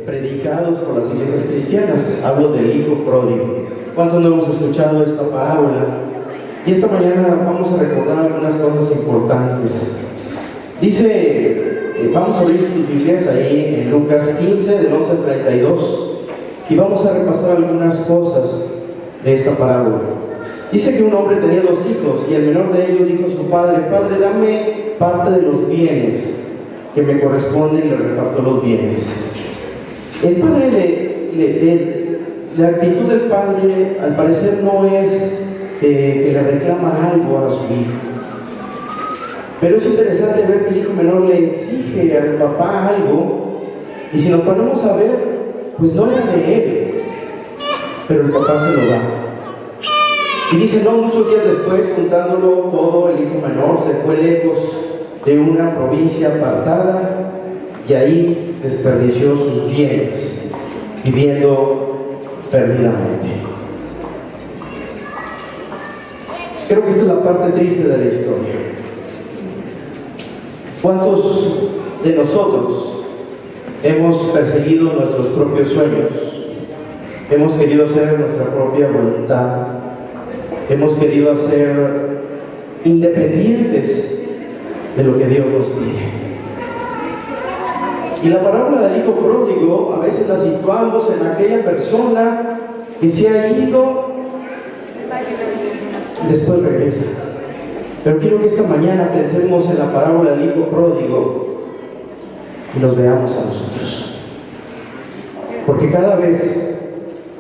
predicados por las iglesias cristianas. Hablo del hijo pródigo. ¿Cuántos no hemos escuchado esta parábola? Y esta mañana vamos a recordar algunas cosas importantes. Dice, vamos a abrir sus Biblias ahí en Lucas 15, del 11 al 32, y vamos a repasar algunas cosas de esta parábola. Dice que un hombre tenía 2 hijos, y el menor de ellos dijo a su padre: Padre, dame parte de los bienes que me corresponden, y le repartió los bienes. El padre la actitud del padre al parecer no es que le reclama algo a su hijo, pero es interesante ver que el hijo menor le exige al papá algo, y si nos ponemos a ver, pues no era de él, pero el papá se lo da. Y dice, no muchos días después, juntándolo todo, el hijo menor se fue lejos de una provincia apartada, y ahí desperdició sus bienes, viviendo perdidamente. Creo que esta es la parte triste de la historia. ¿Cuántos de nosotros hemos perseguido nuestros propios sueños? Hemos querido hacer nuestra propia voluntad. Hemos querido ser independientes de lo que Dios nos pide. Y la parábola del hijo pródigo a veces la situamos en aquella persona que se ha ido, después regresa. Pero quiero que esta mañana pensemos en la parábola del hijo pródigo y nos veamos a nosotros. Porque cada vez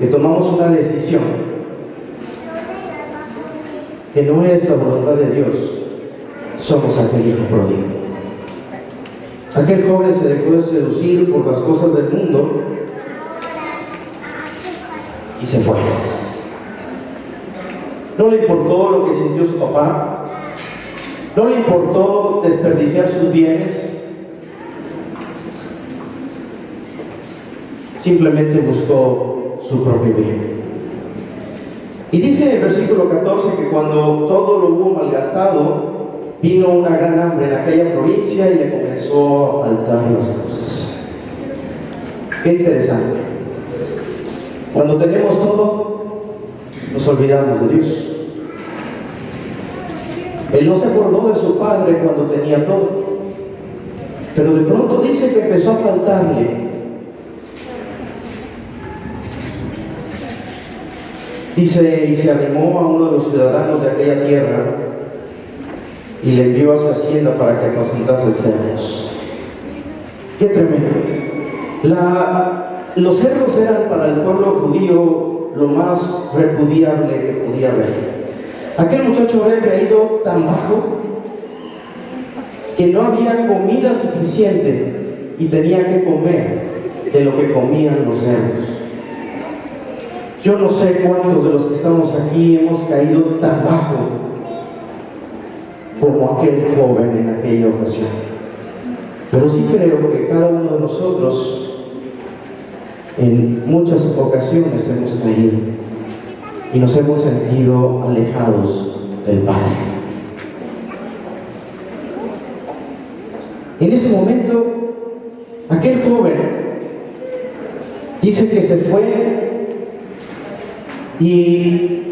que tomamos una decisión que no es la voluntad de Dios, somos aquel hijo pródigo. Aquel joven se dejó seducir por las cosas del mundo y se fue. No le importó lo que sintió su papá, no le importó desperdiciar sus bienes, simplemente buscó su propio bien. Y dice en el versículo 14 que cuando todo lo hubo malgastado, vino una gran hambre en aquella provincia y le comenzó a faltar las cosas. Qué interesante. Cuando tenemos todo, nos olvidamos de Dios. Él no se acordó de su padre cuando tenía todo, pero de pronto dice que empezó a faltarle. Dice, y se arrimó a uno de los ciudadanos de aquella tierra y le envió a su hacienda para que apacentase cerdos. ¡Qué tremendo! Los cerdos eran para el pueblo judío lo más repudiable que podía haber. Aquel muchacho había caído tan bajo que no había comida suficiente y tenía que comer de lo que comían los cerdos. Yo no sé cuántos de los que estamos aquí hemos caído tan bajo como aquel joven en aquella ocasión. Pero sí creo que cada uno de nosotros en muchas ocasiones hemos caído y nos hemos sentido alejados del Padre. En ese momento, aquel joven dice que se fue y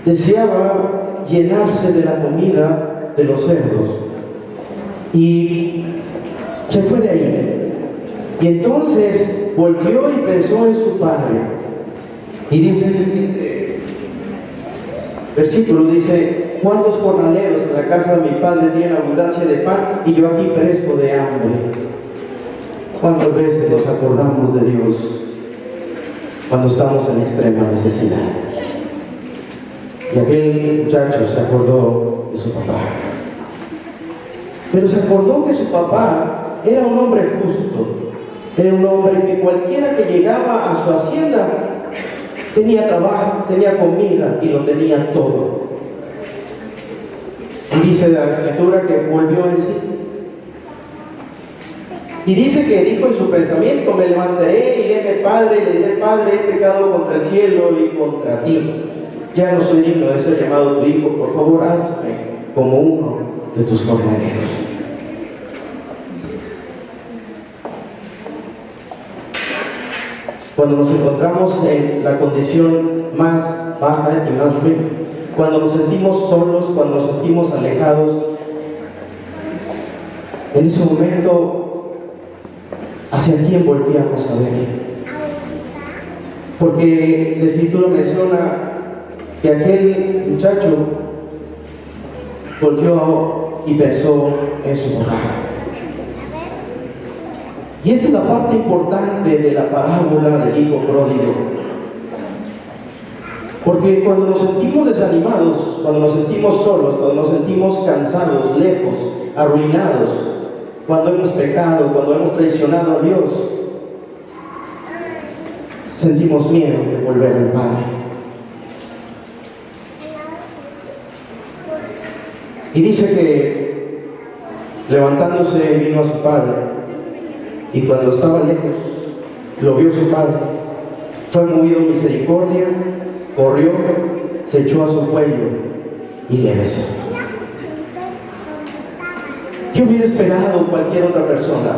deseaba llenarse de la comida de los cerdos y se fue de ahí. Y entonces volvió y pensó en su padre. Y dice el siguiente versículo, dice: ¿cuántos jornaleros en la casa de mi padre tienen abundancia de pan y yo aquí perezco de hambre? ¿Cuántas veces nos acordamos de Dios cuando estamos en extrema necesidad? Y aquel muchacho se acordó de su papá, pero se acordó que su papá era un hombre justo, era un hombre que cualquiera que llegaba a su hacienda tenía trabajo, tenía comida y lo tenía todo. Y dice la escritura que volvió en sí. Y dice que dijo en su pensamiento: me levantaré y iré a mi padre y le diré: Padre, he pecado contra el cielo y contra ti. Ya no soy digno de ser llamado tu hijo. Por favor, hazme como uno de tus jornaleros. cuando nos encontramos en la condición más baja y más ruin, cuando nos sentimos solos, cuando nos sentimos alejados, en ese momento, ¿hacia quién volteamos a ver? Porque la Escritura menciona que aquel muchacho volteó y pensó en su papá. Y esta es la parte importante de la parábola del hijo pródigo. Porque cuando nos sentimos desanimados, cuando nos sentimos solos, cuando nos sentimos cansados, lejos, arruinados, cuando hemos pecado, cuando hemos traicionado a Dios, sentimos miedo de volver al Padre. Y dice que levantándose vino a su padre, y cuando estaba lejos lo vio su padre, fue movido en misericordia, corrió, se echó a su cuello y le besó. ¿Qué hubiera esperado cualquier otra persona?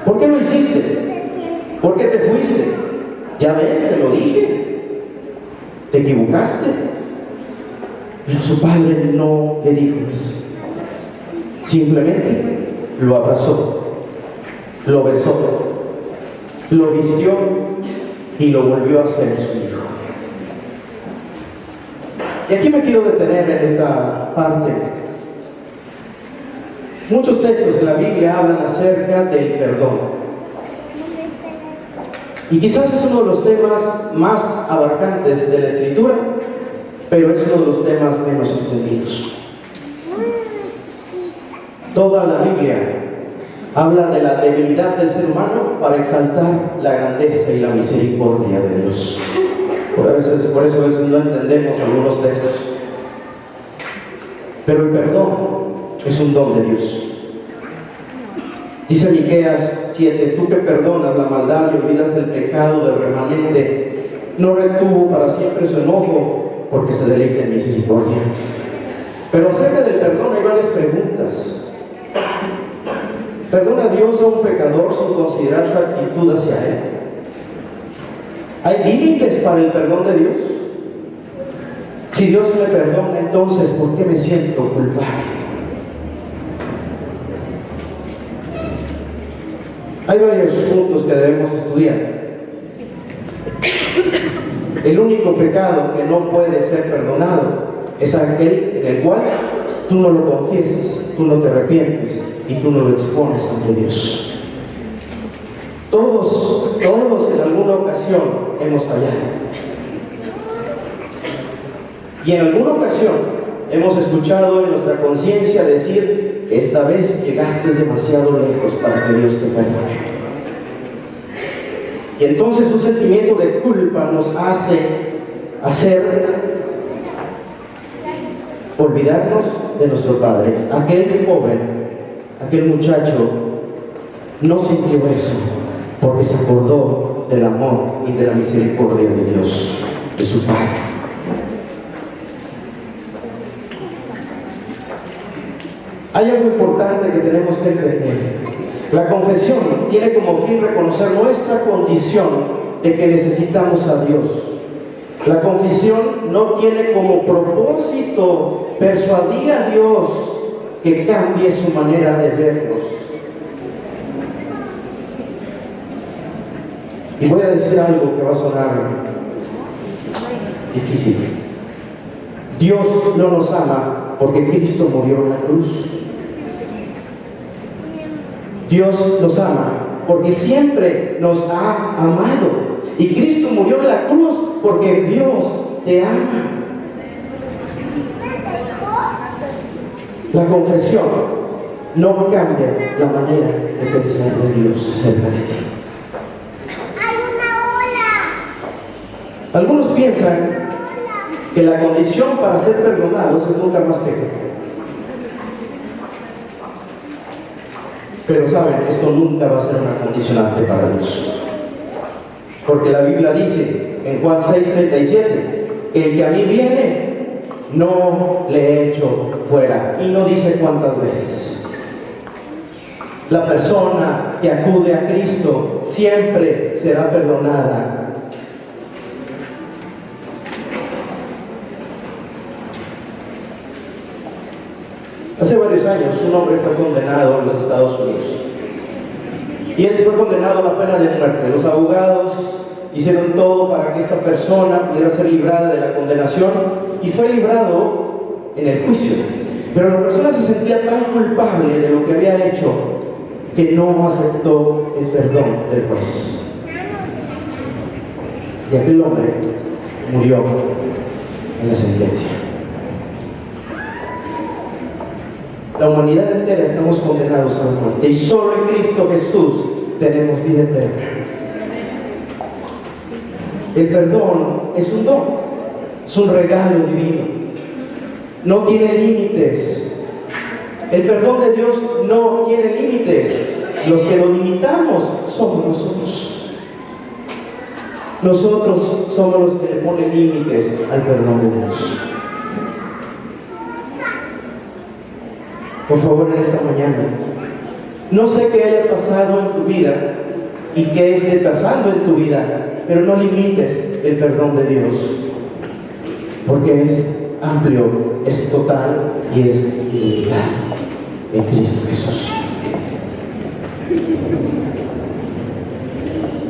¿Por qué lo hiciste? ¿Por qué te fuiste? Ya ves, te lo dije, te equivocaste. Pero su padre no le dijo eso. Simplemente lo abrazó, lo besó, lo vistió y lo volvió a ser su hijo. Y aquí me quiero detener en esta parte. Muchos textos en la Biblia hablan acerca del perdón. Y quizás es uno de los temas más abarcantes de la Escritura, pero es uno de los temas menos entendidos. Toda la Biblia habla de la debilidad del ser humano para exaltar la grandeza y la misericordia de Dios. Por eso a veces no entendemos algunos textos. Pero el perdón es un don de Dios. Dice Miqueas 7: tú que perdonas la maldad y olvidas el pecado del remanente, no retuvo para siempre su enojo, porque se deleita en misericordia. Pero acerca del perdón hay varias preguntas. ¿Perdona Dios a un pecador sin considerar su actitud hacia él? ¿Hay límites para el perdón de Dios? Si Dios me perdona, entonces ¿por qué me siento culpable? Hay varios puntos que debemos estudiar. El único pecado que no puede ser perdonado es aquel en el cual tú no lo confiesas, tú no te arrepientes y tú no lo expones ante Dios. Todos en alguna ocasión hemos fallado. Y en alguna ocasión hemos escuchado en nuestra conciencia decir: esta vez llegaste demasiado lejos para que Dios te perdone. Y entonces un sentimiento de culpa nos hace olvidarnos de nuestro Padre. Aquel joven, aquel muchacho no sintió eso porque se acordó del amor y de la misericordia de Dios, de su Padre. Hay algo importante que tenemos que entender. La confesión tiene como fin reconocer nuestra condición de que necesitamos a Dios. La confesión no tiene como propósito persuadir a Dios que cambie su manera de vernos. Y voy a decir algo que va a sonar difícil. Dios no nos ama porque Cristo murió en la cruz. Dios nos ama porque siempre nos ha amado. Y Cristo murió en la cruz porque Dios te ama. La confesión no cambia la manera de pensar de Dios cerca de ti. Algunos piensan que la condición para ser perdonados es nunca más pecar. Pero saben, esto nunca va a ser una condicionante para Dios. Porque la Biblia dice en Juan 6:37: el que a mí viene, no le echo fuera. Y no dice cuántas veces. La persona que acude a Cristo siempre será perdonada. Hace varios años un hombre fue condenado en los Estados Unidos. Y él fue condenado a la pena de muerte. Los abogados hicieron todo para que esta persona pudiera ser librada de la condenación y fue librado en el juicio. Pero la persona se sentía tan culpable de lo que había hecho que no aceptó el perdón del juez. Y aquel hombre murió en la sentencia. La humanidad entera estamos condenados a la muerte y solo en Cristo Jesús tenemos vida eterna. El perdón es un don, es un regalo divino. No tiene límites. El perdón de Dios no tiene límites. Los que lo limitamos somos nosotros. Nosotros somos los que le ponen límites al perdón de Dios. Por favor, en esta mañana, no sé qué haya pasado en tu vida y qué esté pasando en tu vida, pero no limites el perdón de Dios, porque es amplio, es total y es ilimitado en Cristo Jesús.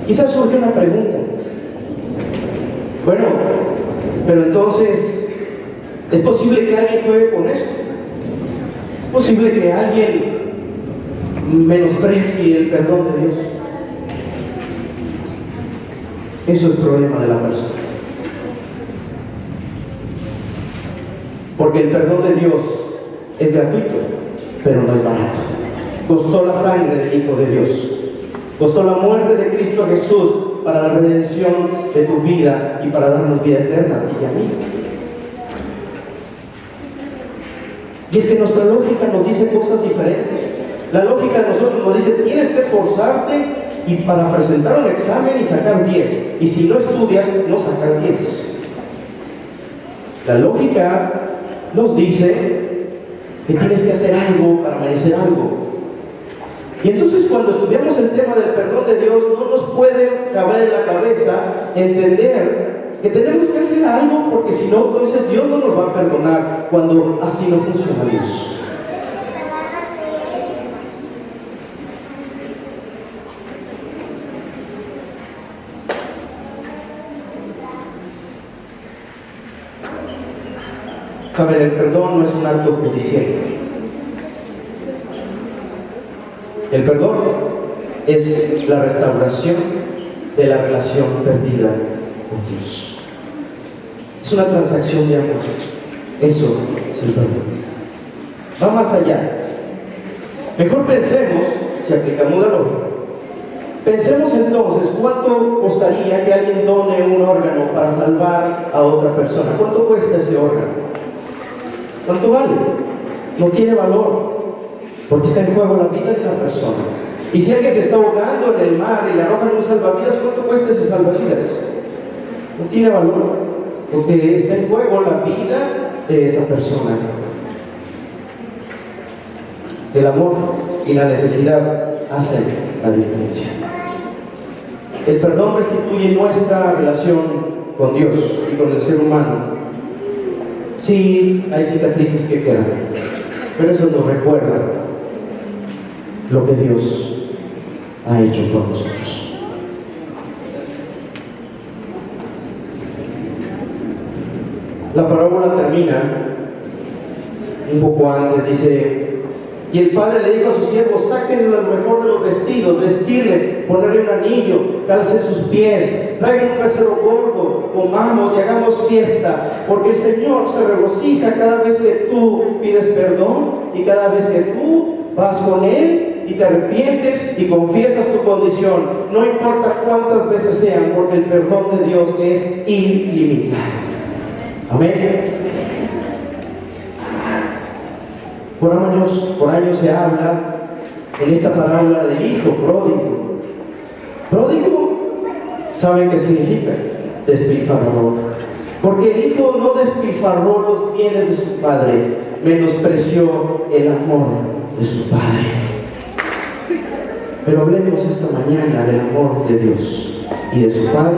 Quizás surge una pregunta. Bueno, pero entonces, ¿es posible que alguien juegue con esto? ¿Es posible que alguien menosprecie el perdón de Dios? Eso es problema de la persona. Porque el perdón de Dios es gratuito, pero no es barato. Costó la sangre del Hijo de Dios. Costó la muerte de Cristo Jesús para la redención de tu vida y para darnos vida eterna a ti y a mí. Y es que nuestra lógica nos dice cosas diferentes. La lógica de nosotros nos dice, tienes que esforzarte y para presentar un examen y sacar 10. Y si no estudias, no sacas 10. La lógica nos dice que tienes que hacer algo para merecer algo. Y entonces cuando estudiamos el tema del perdón de Dios, no nos puede caber en la cabeza entender que tenemos que hacer algo, porque si no, entonces Dios no nos va a perdonar, cuando así no funciona Dios. Saben, el perdón no es un acto judicial. El perdón es la restauración de la relación perdida con Dios. Es una transacción de amor. Eso es el perdón. Va más allá. Mejor pensemos, si aplicamos la lógica, pensemos entonces cuánto costaría que alguien done un órgano para salvar a otra persona. ¿Cuánto cuesta ese órgano? ¿Cuánto vale? No tiene valor, porque está en juego la vida de una persona. Y si alguien se está ahogando en el mar y le arrojan un salvavidas, ¿cuánto cuesta ese salvavidas? No tiene valor, porque está en juego la vida de esa persona. El amor y la necesidad hacen la diferencia. El perdón restituye nuestra relación con Dios y con el ser humano. Sí, hay cicatrices que quedan, pero eso nos recuerda lo que Dios ha hecho por nosotros. La parábola termina un poco antes, dice: y el padre le dijo a sus siervos, sáquenle lo mejor de los vestidos, vestirle, ponerle un anillo, calcen sus pies, traigan un becerro gordo, comamos y hagamos fiesta, porque el Señor se regocija cada vez que tú pides perdón y cada vez que tú vas con Él y te arrepientes y confiesas tu condición, no importa cuántas veces sean, porque el perdón de Dios es ilimitado. Amén. Por años se habla en esta parábola del hijo pródigo. Pródigo, ¿saben qué significa? Despilfarrador. Porque el hijo no despilfarró los bienes de su padre, menospreció el amor de su padre. Pero hablemos esta mañana del amor de Dios y de su Padre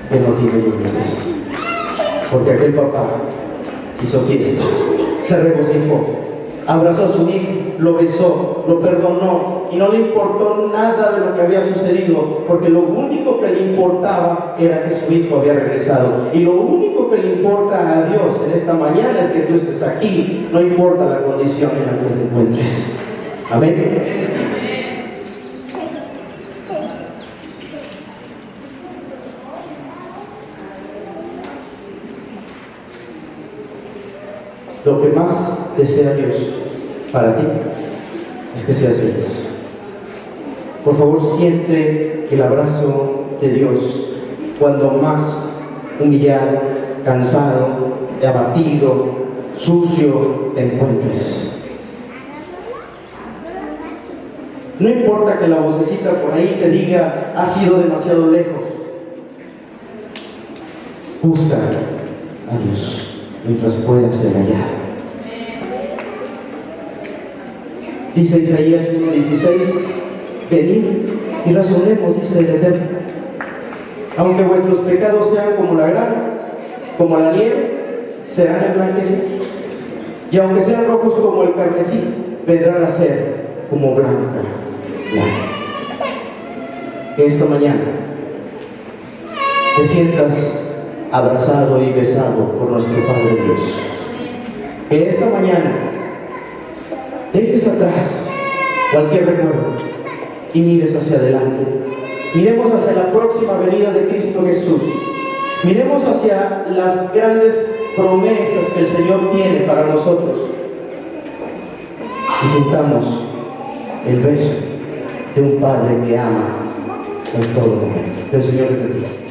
que no tiene límites. Porque aquel papá hizo fiesta, se regocijó, abrazó a su hijo, lo besó, lo perdonó y no le importó nada de lo que había sucedido, porque lo único que le importaba era que su hijo había regresado. Y lo único que le importa a Dios en esta mañana es que tú estés aquí, no importa la condición en la que te encuentres. Amén. Lo que más desea Dios para ti es que seas feliz. Por favor, siente el abrazo de Dios cuando más humillado, cansado, abatido, sucio te encuentres. No importa que la vocecita por ahí te diga, has ido demasiado lejos. Busca a Dios mientras puedas ser allá. Dice Isaías 1:16, venid y razonemos, dice el Eterno. Aunque vuestros pecados sean como la grana, como la nieve, serán emblanquecidos. Y aunque sean rojos como el carmesí, vendrán a ser como blanca lana. Que esta mañana te sientas abrazado y besado por nuestro Padre Dios. Que esta mañana dejes atrás cualquier recuerdo y mires hacia adelante. Miremos hacia la próxima venida de Cristo Jesús. Miremos hacia las grandes promesas que el Señor tiene para nosotros. Y sintamos el beso de un Padre que ama en todo momento. El Señor te bendiga.